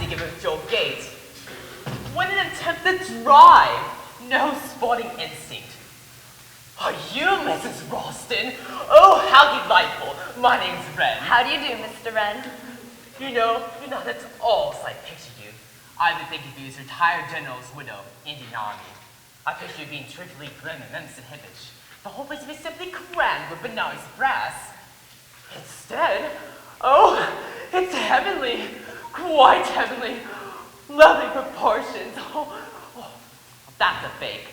sneak in with your gait. When an attempt to drive, no sporting instinct. Are you Mrs. Ralston? Oh, how delightful. My name's Wren. How do you do, Mr. Wren? You know, you're not at all as I pictured you. I've been thinking of you as retired general's widow, Indian Army. I picture you being terrifically grim and uninhibited. The whole place would be simply crammed with Benares brass. Instead, oh, it's heavenly, quite heavenly. Lovely proportions. Oh, that's a fake.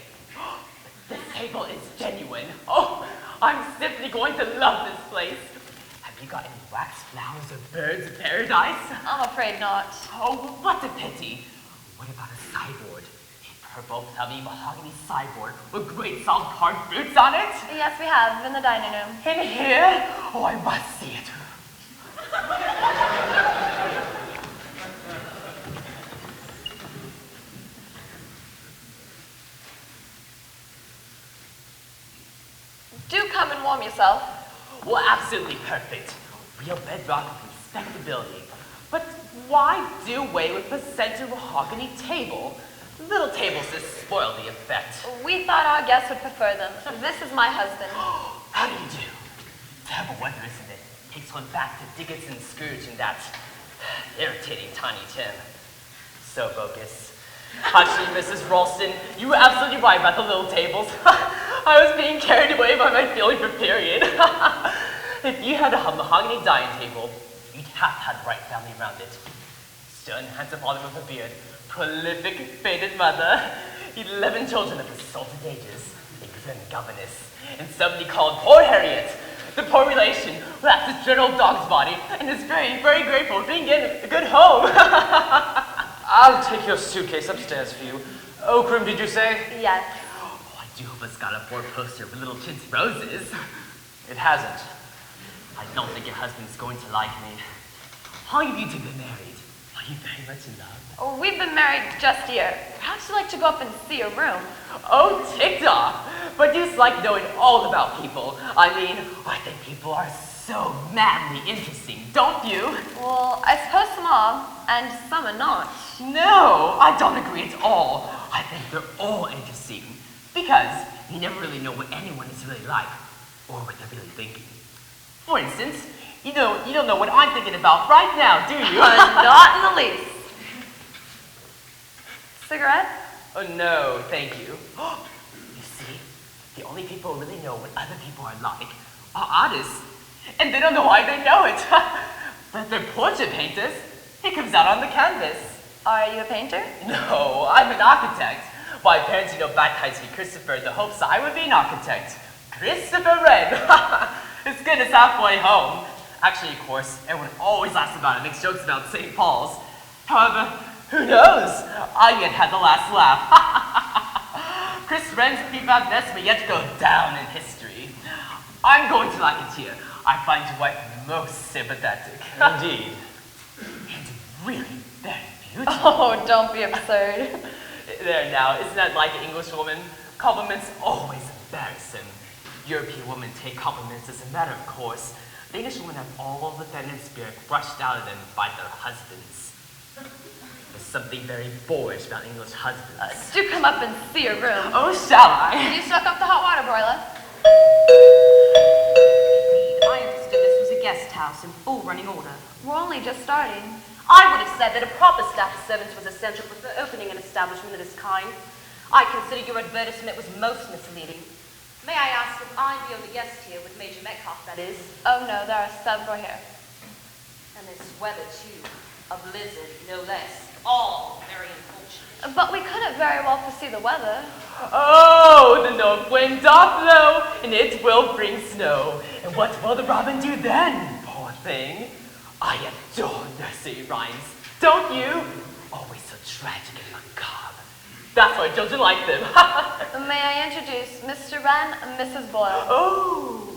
This table is genuine. Oh, I'm simply going to love this place. Have you got any wax flowers or birds of paradise? I'm afraid not. Oh, what a pity. What about a sideboard? A purple, plummy, mahogany sideboard with great solid carved fruits on it? Yes, we have, in the dining room. In here? Oh, I must see it. Do come and warm yourself. Well, absolutely perfect. Real bedrock of respectability. But why do away with the center mahogany table? Little tables just spoil the effect. We thought our guests would prefer them. This is my husband. How do you do? Terrible weather, isn't it? Takes one back to Dickinson Scrooge and that irritating Tiny Tim. So bogus. Actually, Mrs. Ralston, you were absolutely right about the little tables. I was being carried away by my feeling for period. If you had a mahogany dining table, you'd have to have the right family around it. Stern, handsome father with a beard, prolific, faded mother, 11 children of assaulted ages, a grim governess, and somebody called Poor Harriet, the poor relation who has his general dog's body and is very, very grateful for being in a good home. I'll take your suitcase upstairs for you. Oak room, did you say? Yes. Oh, I do hope it's got a board poster with little kids' roses. It hasn't. I don't think your husband's going to like me. How long have you two been married? Are you very much in love? Oh, we've been married just a year. Perhaps you'd like to go up and see your room. Oh, ticked off. But you just like knowing all about people. I mean, I think people are so madly interesting, don't you? Well, I suppose some are, and some are not. No, I don't agree at all. I think they're all interesting. Because you never really know what anyone is really like, or what they're really thinking. For instance, you don't know what I'm thinking about right now, do you? Not in the least. Cigarette? Oh, no, thank you. You see, the only people who really know what other people are like are artists. And they don't know why they know it. But they're portrait painters. It comes out on the canvas. Are you a painter? No, I'm an architect. My parents, baptized me Christopher in the hopes that I would be an architect. Christopher Wren. As good as halfway home. Actually, of course, everyone always laughs about it, makes jokes about St. Paul's. However, who knows? I yet had the last laugh. Chris Wren's peep-out nest may yet go down in history. I'm going to like it here. I find your wife most sympathetic. Indeed. And really very beautiful. Oh, don't be absurd. There now, isn't that like an English woman? Compliments always embarrass them. European women take compliments as a matter of course. The English women have all the feminine spirit brushed out of them by their husbands. There's something very boorish about English husbands. Do come up and see your room. Oh, shall I? Can you stoke up the hot water boiler? I understood this was a guest house in full running order. We're only just starting. I would have said that a proper staff of servants was essential for opening an establishment of this kind. I consider your advertisement was most misleading. May I ask if I'm the only guest here with Major Metcalf, that is? Oh no, there are several here. And this weather, too. A blizzard, no less. All very unfortunate. But we couldn't very well foresee the weather. Oh, the north wind doth blow, and it will bring snow. And what will the robin do then, poor thing? I adore nursery rhymes, don't you? Always so tragic and macabre. That's why children like them. May I introduce Mr. Wren and Mrs. Boyle? Oh.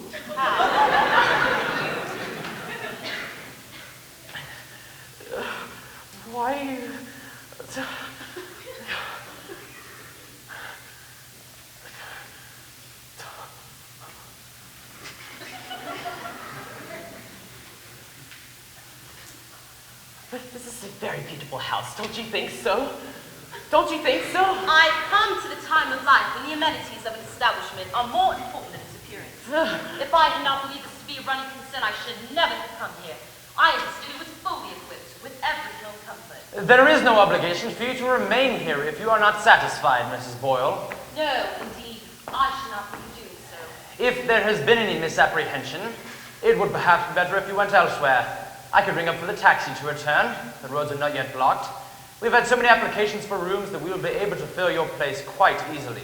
Why? This is a very beautiful beautiful house, don't you think so? Don't you think so? I've come to the time of life when the amenities of an establishment are more important than its appearance. If I had not believed this to be a running concern, I should never have come here. I understood it was fully equipped with every known comfort. There is no obligation for you to remain here if you are not satisfied, Mrs. Boyle. No, indeed. I should not be doing so. If there has been any misapprehension, it would perhaps be better if you went elsewhere. I could ring up for the taxi to return. The roads are not yet blocked. We've had so many applications for rooms that we will be able to fill your place quite easily.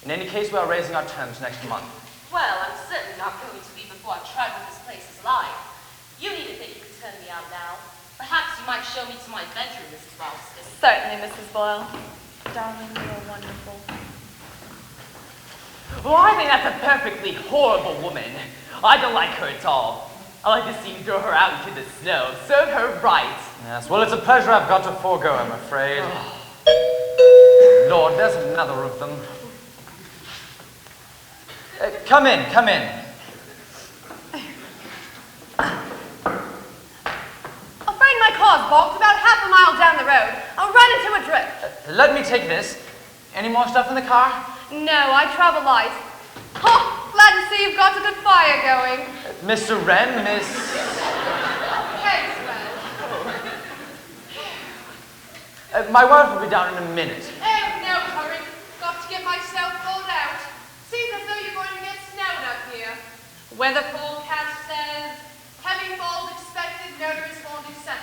In any case, we are raising our terms next month. Well, I'm certainly not going to leave before I've tried what this place is like. You needn't think you could turn me out now. Perhaps you might show me to my bedroom, Mrs. Ralston. Certainly, Mrs. Boyle. Darling, you're wonderful. Well, I think that's a perfectly horrible woman. I don't like her at all. I like to see you throw her out into the snow. Serve her right. Yes, well, it's a pleasure I've got to forego, I'm afraid. Lord, there's another of them. Come in, come in. Afraid my car's balked about half a mile down the road. I'll run into a drift. Let me take this. Any more stuff in the car? No, I travel light. Oh, glad to see you've got a good fire going. Mr. Wren, Miss... Thanks, Wren. my wife will be down in a minute. Oh, no hurry. Got to get myself pulled out. Seems as though you're going to get snowed up here. Weather forecast says heavy falls expected, notice formed, etc.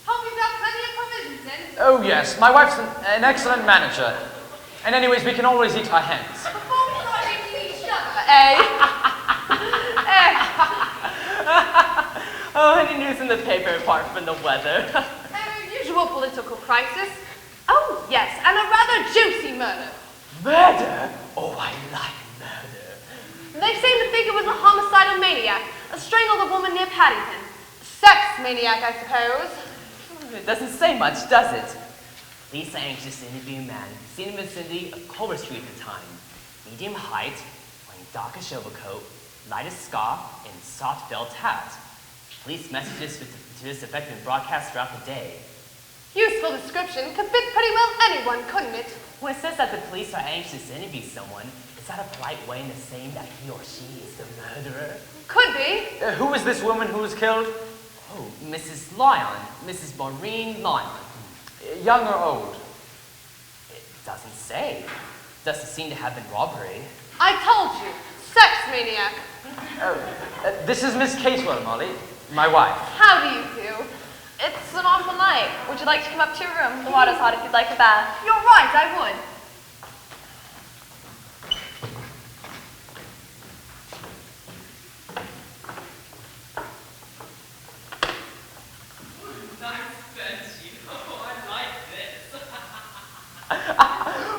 Hope you've got plenty of provisions in. Oh, yes, my wife's an excellent manager. And anyways, we can always eat our hens. Before we try to eat each other, eh? Oh, any news in the paper apart from the weather? Usual political crisis. Oh, yes, and a rather juicy murder. Murder? Oh, I like murder. They seem to think it was a homicidal maniac, strangled a woman near Paddington. Sex maniac, I suppose. It doesn't say much, does it? Lisa anxious to interview a man seen in the vicinity of Culver Street at the time. Medium height, wearing darkish overcoat, light scarf, and soft felt hat. Police messages to this effect have been broadcast throughout the day. Useful description. Could fit pretty well anyone, couldn't it? When it says that the police are anxious to interview someone, is that a polite way into saying that he or she is the murderer? Could be. Who is this woman who was killed? Oh, Mrs. Lyon. Mrs. Maureen Lyon. Young or old? It doesn't say. Doesn't seem to have been robbery. I told you. Sex maniac. Oh, this is Miss Casewell, Molly, my wife. How do you do? It's an awful night. Would you like to come up to your room? The water's hot if you'd like a bath. You're right, I would.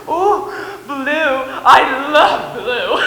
Oh, blue. I love blue.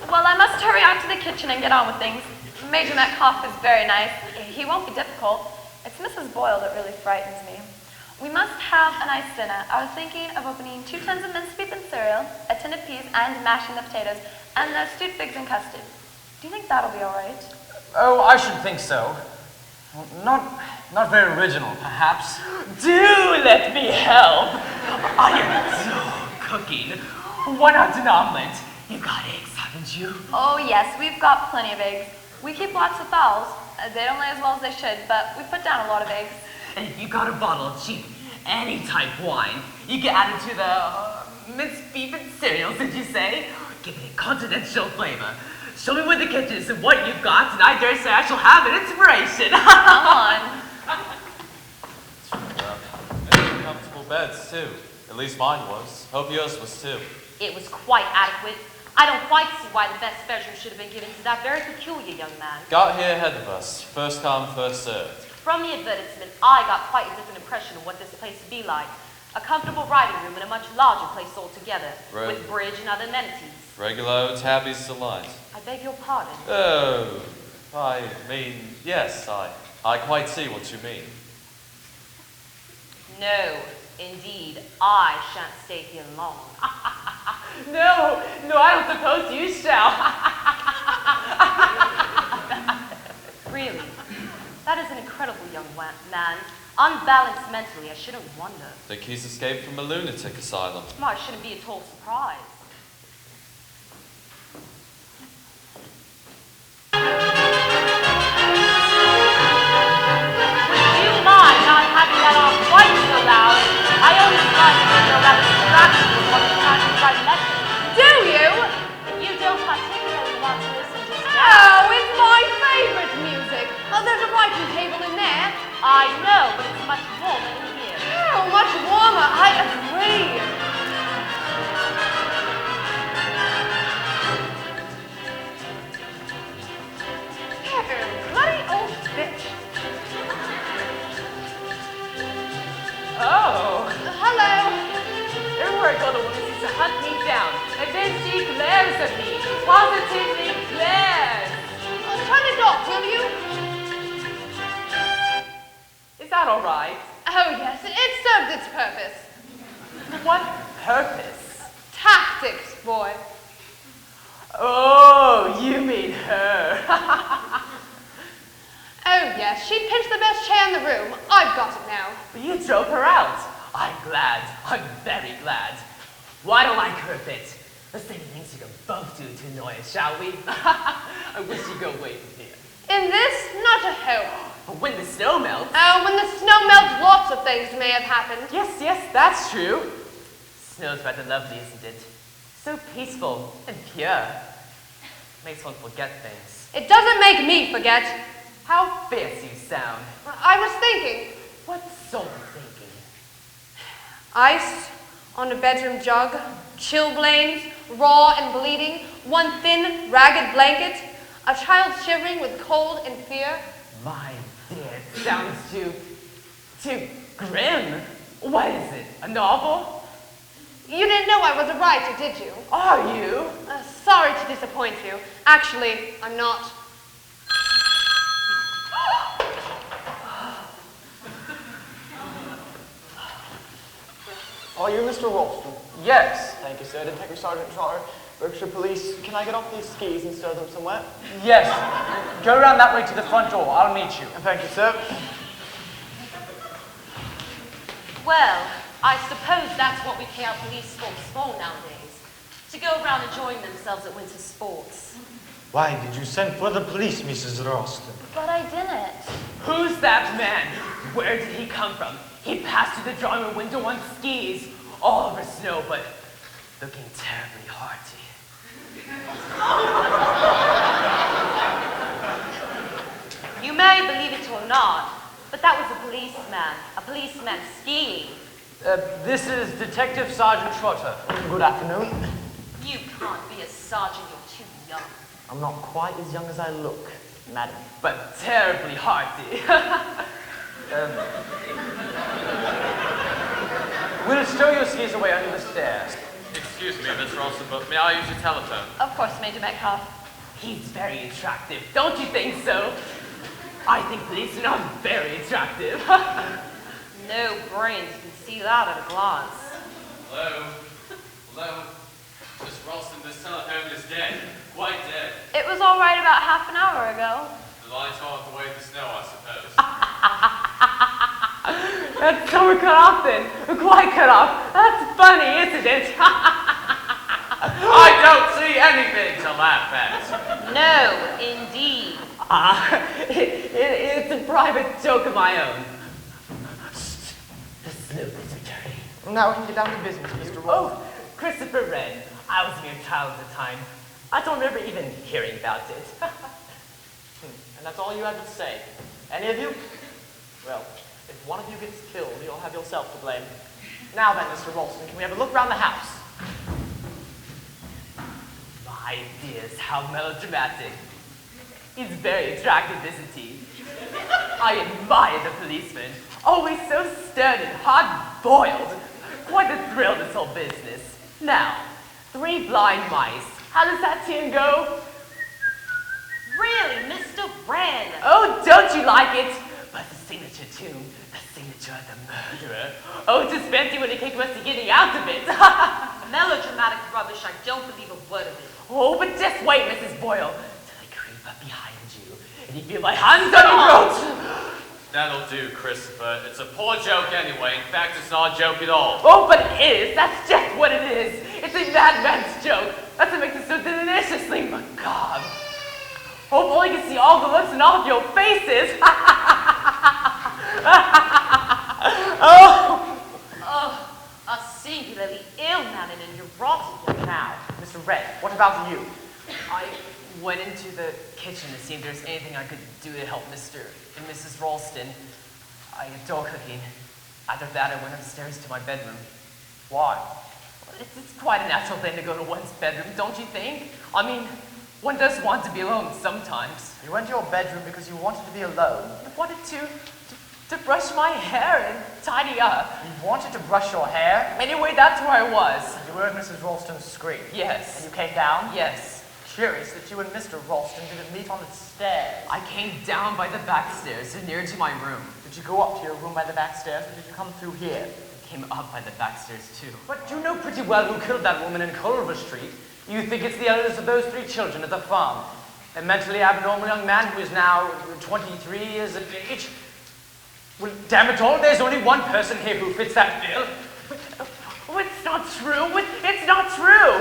Well, I must hurry out to the kitchen and get on with things. Major Metcalf is very nice. He won't be difficult. It's Mrs. Boyle that really frightens me. We must have a nice dinner. I was thinking of opening 2 tins of minced beef and cereal, a tin of peas, and mashing the potatoes, and stewed figs and custard. Do you think that'll be all right? Oh, I should think so. Not very original, perhaps. Do let me help. I am so cooking. Why not an omelet? You've got eggs, haven't you? Oh, yes, we've got plenty of eggs. We keep lots of fowls. They don't lay as well as they should, but we put down a lot of eggs. And if you got a bottle of cheap, any type wine, you can add it to the minced beef and cereals, did you say? Give it a continental flavor. Show me where the kitchen is and what you've got, and I dare say I shall have an inspiration. Come on. Comfortable beds, too. At least mine was. Hope yours was, too. It was quite adequate. I don't quite see why the best bedroom should have been given to that very peculiar young man. Got here ahead of us. First come, first served. From the advertisement, I got quite a different impression of what this place would be like. A comfortable writing room in a much larger place altogether, Right. with bridge and other amenities. Regular tabbies delight. I beg your pardon. Oh, I mean, yes, I quite see what you mean. No, indeed, I shan't stay here long. No, I don't suppose you shall. Really, that is an incredible young man. Unbalanced mentally, I shouldn't wonder. Think he's escaped from a lunatic asylum. Well, it shouldn't be at all surprised. Would you mind not having that on quite so loud? I only find it to feel rather distracted with what I'm trying to write letters. Do you? You don't particularly want to listen just now. Oh, it's my favorite music. Oh, there's a writing table in there. I know, but it's much warmer in here. Oh, much warmer. I agree. Bloody old bitch. Oh, Hello. everywhere I go, the woman seems to hunt me down, and then she glares at me, positively glares. Turn it off, will you? Is that all right? Oh, yes. It served its purpose. What purpose? Tactics, boy. Oh, you mean her. Oh, yes. She pinched the best chair in the room. I've got it now. But you drove her out. I'm glad. I'm very glad. Why don't I curb it? Let's say things you can both do to annoy us, shall we? I wish you'd go away from here. In this, not a hope. But when the snow melts... Oh, when the snow melts, lots of things may have happened. Yes, that's true. Snow's rather lovely, isn't it? So peaceful and pure. Makes one forget things. It doesn't make me forget. How fierce you sound. I was thinking. What sort of thinking? Ice on a bedroom jug, chilblains, raw and bleeding, one thin, ragged blanket, a child shivering with cold and fear. My dear, it sounds too grim. What is it, a novel? You didn't know I was a writer, did you? Are you? Sorry to disappoint you. Actually, I'm not. Are you Mr. Ralston? Yes. Thank you, sir. Detective Sergeant Trotter, Berkshire Police. Can I get off these skis and stow them somewhere? Yes. Go around that way to the front door. I'll meet you. Thank you, sir. Well, I suppose that's what we pay our police folks for nowadays. To go around enjoying themselves at winter sports. Why did you send for the police, Mrs. Ralston? But I didn't. Who's that man? Where did he come from? He passed through the drawing room window on skis, all over snow, but looking terribly hearty. You may believe it or not, but that was a policeman skiing. This is Detective Sergeant Trotter. Good afternoon. You can't be a sergeant, you're too young. I'm not quite as young as I look, madam. But terribly hearty. We'll stow your skis away under the stairs. Excuse me, Miss Ralston, but may I use your telephone? Of course, Major Metcalf. He's very attractive, don't you think so? I think policemen are very attractive. No brains, you can see that at a glance. Hello? Miss Ralston, this telephone is dead. Quite dead. It was all right about half an hour ago. The line tore away the snow, I suppose. That's so we're cut off then. Quite cut off. That's funny, isn't it? I don't see anything to laugh at. No, indeed. It's a private joke of my own. The snow is returning. Now we can get down to business, Mr. Ralston. Oh, Christopher Wren. I was a mere child at the time. I don't remember even hearing about it. And that's all you have to say? Any of you? Well, if one of you gets killed, you'll have yourself to blame. Now then, Mr. Ralston, can we have a look around the house? My Ideas, how melodramatic. He's very attractive, isn't he? I admire the policeman. Always so stern and hard-boiled. Quite a thrill, this whole business. Now, 3 blind mice. How does that tune go? Really, Mr. Wren? Oh, don't you like it? But the signature tune, the signature of the murderer. Oh, just fancy when it came to us getting out of it. Melodramatic rubbish, I don't believe a word of it. Oh, but just wait, Mrs. Boyle, till I creep up behind you, and you feel my hands on your throat. That'll do, Christopher. It's a poor joke anyway. In fact, it's not a joke at all. Oh, but it is. That's just what it is. It's a madman's joke. That's what makes it so deliciously macabre. Hopefully you can see all the looks in all of your faces. Oh! Oh, a singularly ill man and a neurotic young now. Mr. Wren, what about you? I went into the kitchen to see if there's anything I could do to help Mr. and Mrs. Ralston. I adore cooking. After that, I went upstairs to my bedroom. Why? It's quite a natural thing to go to one's bedroom, don't you think? I mean, one does want to be alone sometimes. You went to your bedroom because you wanted to be alone. I wanted to brush my hair and tidy up. You wanted to brush your hair? Anyway, that's where I was. You heard Mrs. Ralston's scream. Yes. And you came down? Yes. Curious that you and Mr. Ralston didn't meet on the stairs. I came down by the back stairs and near to my room. Did you go up to your room by the back stairs, or did you come through here? I came up by the back stairs too. But you know pretty well who killed that woman in Culver Street. You think it's the eldest of those 3 children at the farm. A mentally abnormal young man who is now 23 years of age. Well, damn it all, there's only one person here who fits that bill. Oh, it's not true. It's not true.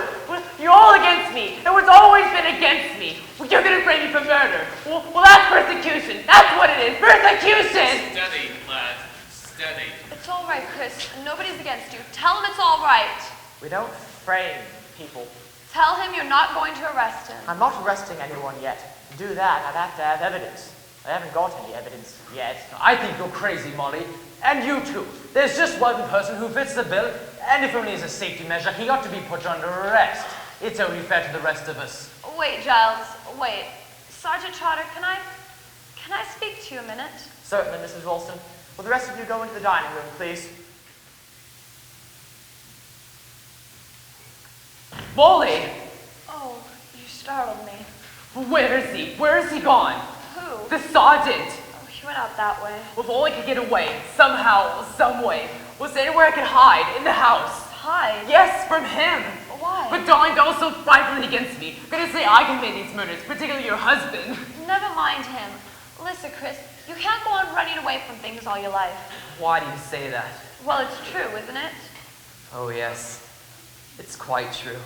You're all against me. It was always been against me. You're going to frame me for murder. Well, that's persecution. That's what it is. Persecution! Steady, lad. Steady. It's all right, Chris. Nobody's against you. Tell him it's all right. We don't frame people. Tell him you're not going to arrest him. I'm not arresting anyone yet. To do that, I'd have to have evidence. I haven't got any evidence yet. I think you're crazy, Molly. And you too. There's just one person who fits the bill, and if only as a safety measure, he ought to be put under arrest. It's only fair to the rest of us. Wait, Giles. Wait. Sergeant Trotter, can I speak to you a minute? Certainly, Mrs. Ralston. Will the rest of you go into the dining room, please? Molly! Oh, you startled me. Where is he? Where is he gone? Who? The sergeant! Oh, he went out that way. Well, if only I could get away, somehow, some way. Was there anywhere I could hide? In the house? Hide? Yes, from him. Why? But darling, they're all so frightfully against me. Gonna say I committed these murders, particularly your husband. Never mind him. Listen, Chris, you can't go on running away from things all your life. Why do you say that? Well, it's true, isn't it? Oh, yes. It's quite true.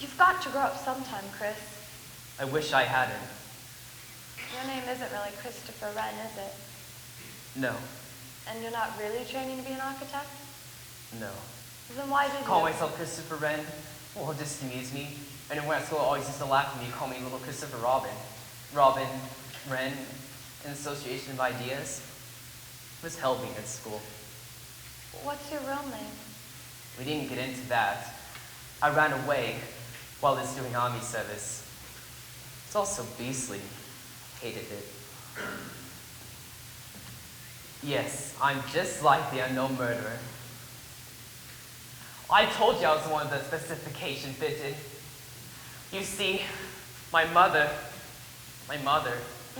You've got to grow up sometime, Chris. I wish I hadn't. Your name isn't really Christopher Wren, is it? No. And you're not really training to be an architect? No. Then why did Call you? myself Christopher Wren. Well, just amuse me. And when at school, always used to laugh at me, call me Little Christopher Robin. Robin, Wren, an association of ideas. It was helping at school. What's your real name? We didn't get into that. I ran away while I was doing army service. It's all so beastly. Hated it. Yes, I'm just like the unknown murderer. I told you I was one of the specification fitted. You see, my mother.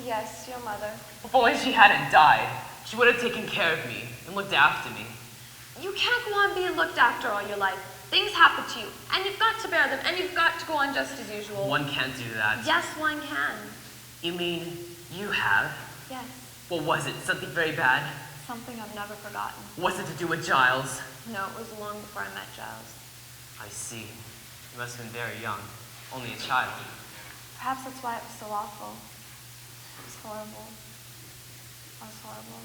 Yes, your mother. If only she hadn't died, she would have taken care of me and looked after me. You can't go on being looked after all your life. Things happen to you, and you've got to bear them, and you've got to go on just as usual. One can't do that. Yes, one can. You mean you have? Yes, Well, was it something very bad? something I've never forgotten. Was it to do with Giles? No, it was long before I met Giles. I see. You must have been very young. Only a child. Perhaps that's why it was so awful. It was horrible. It was horrible.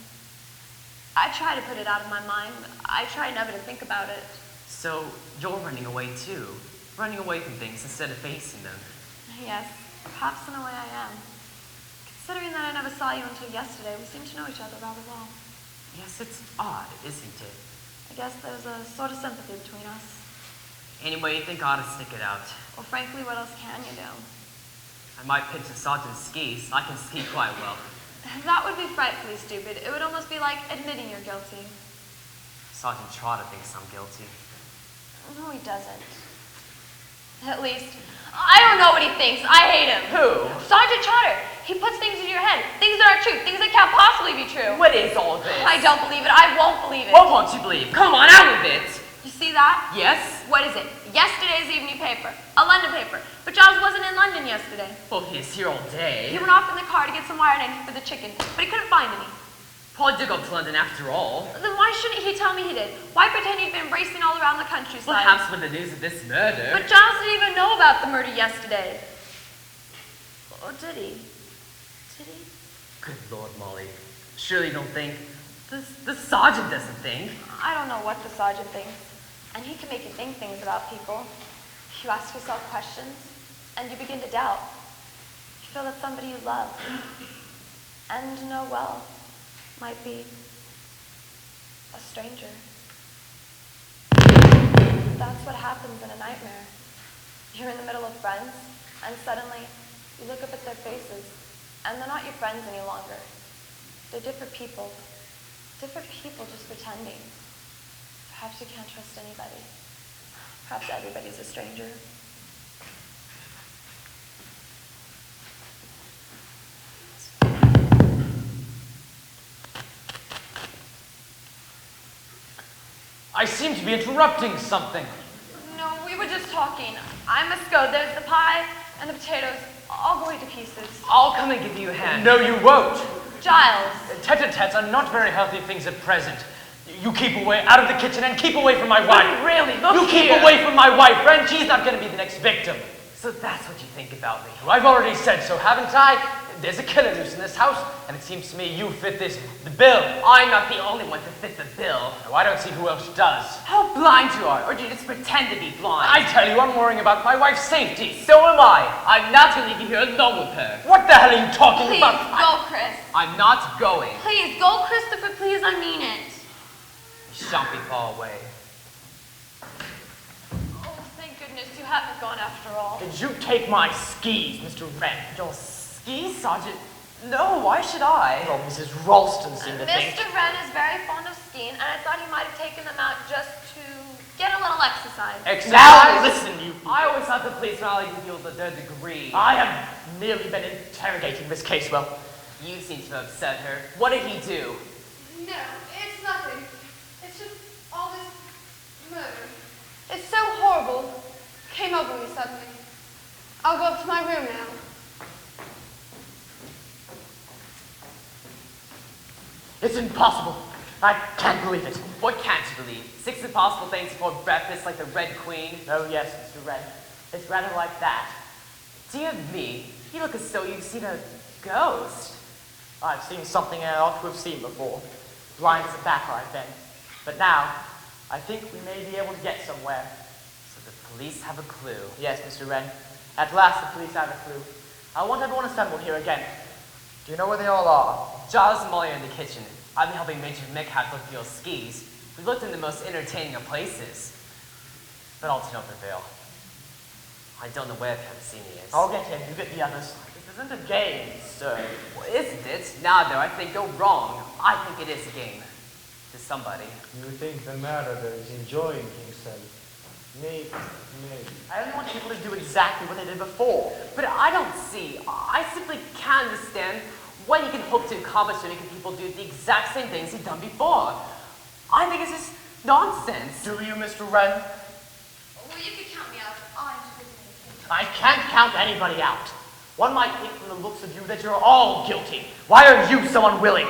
I try to put it out of my mind. I try never to think about it. So, you're running away too. Running away from things instead of facing them. Yes, perhaps in a way I am. Considering that I never saw you until yesterday, we seem to know each other rather well. Yes, it's odd, isn't it? I guess there's a sort of sympathy between us. Anyway, you think I ought to stick it out? Well, frankly, what else can you do? I might pinch the sergeant's skis. I can ski quite well. That would be frightfully stupid. It would almost be like admitting you're guilty. Sergeant Trotter thinks I'm guilty. No, he doesn't. At least, I don't know what he thinks. I hate him. Who? Sergeant Trotter. He puts things in your head. Things that are true. Things that can't possibly be true. What is all this? I don't believe it. I won't believe it. What won't you believe? Come on, out with it! You see that? Yes? What is it? Yesterday's evening paper. A London paper. But Giles wasn't in London yesterday. Well, he's here all day. He went off in the car to get some wired eggs for the chicken, but he couldn't find any. Paul did go to London after all. Then why shouldn't he tell me he did? Why pretend he'd been racing all around the countryside? Perhaps with the news of this murder. But Giles didn't even know about the murder yesterday. Or did he? Did he? Good Lord, Molly. Surely you don't think... The sergeant doesn't think. I don't know what the sergeant thinks. And he can make you think things about people. You ask yourself questions, and you begin to doubt. You feel that somebody you love and know well might be a stranger. That's what happens in a nightmare. You're in the middle of friends, and suddenly you look up at their faces, and they're not your friends any longer. They're different people. Different people just pretending. Perhaps you can't trust anybody. Perhaps everybody's a stranger. I seem to be interrupting something. No, we were just talking. I must go. There's the pie and the potatoes all going to pieces. I'll come and give you a hand. No, you won't. Giles. Tete-a-tetes are not very healthy things at present. You keep away out of the kitchen and keep away from my wife. But really, look You keep here. away from my wife, friend. She's not going to be the next victim. So that's what you think about me. Well, I've already said so, haven't I? There's a killer loose in this house, and it seems to me you fit the bill. I'm not the only one to fit the bill. Oh, I don't see who else does. How blind you are, or do you just pretend to be blind? I tell you, I'm worrying about my wife's safety. So am I. I'm not going to leave you here alone with her. What the hell are you talking Please, about? go, Chris. I'm not going. Please, go, Christopher, please, I mean it. You shan't be far away. Oh, thank goodness you haven't gone after all. Did you take my skis, Mr. Wren? Your skis, Sergeant? No, why should I? Well, Mrs. Ralston seemed to think. Mr. Wren is very fond of skiing, and I thought he might have taken them out just to get a little exercise. Now, listen, you people. I always thought the police were only people with their degree. I have merely been interrogating Miss Casewell. You seem to have upset her. What did he do? No, it's nothing. It's just all this murder. It's so horrible. Came over me suddenly. I'll go up to my room now. It's impossible. I can't believe it. What can't you believe? 6 impossible things before breakfast like the Red Queen? Oh, yes, Mr. Wren. It's rather like that. Dear me, you look as though you've seen a ghost. I've seen something I ought to have seen before. Blind as a bat, I've been. But now, I think we may be able to get somewhere. So the police have a clue. Yes, Mr. Wren. At last the police have a clue. I want everyone assembled here again. Do you know where they all are? Giles and Molly are in the kitchen. I've been helping Major Metcalf look for your skis. We've looked in the most entertaining of places. But all to no avail. I don't know where Pepsini is. I'll get him, you get the others. This isn't a game, sir. Well, isn't it? Now, though, I think you're wrong. I think it is a game. To somebody. You think the murderer is enjoying himself? Maybe. I only want people to do exactly what they did before. But I don't see. I simply can't understand what you can hope to accomplish by making people do the exact same things they've done before. I think it's just nonsense. Do you, Mr. Wren? Well, you can count me out. I'm just I can't count anybody out. One might think from the looks of you that you're all guilty. Why are you so unwilling?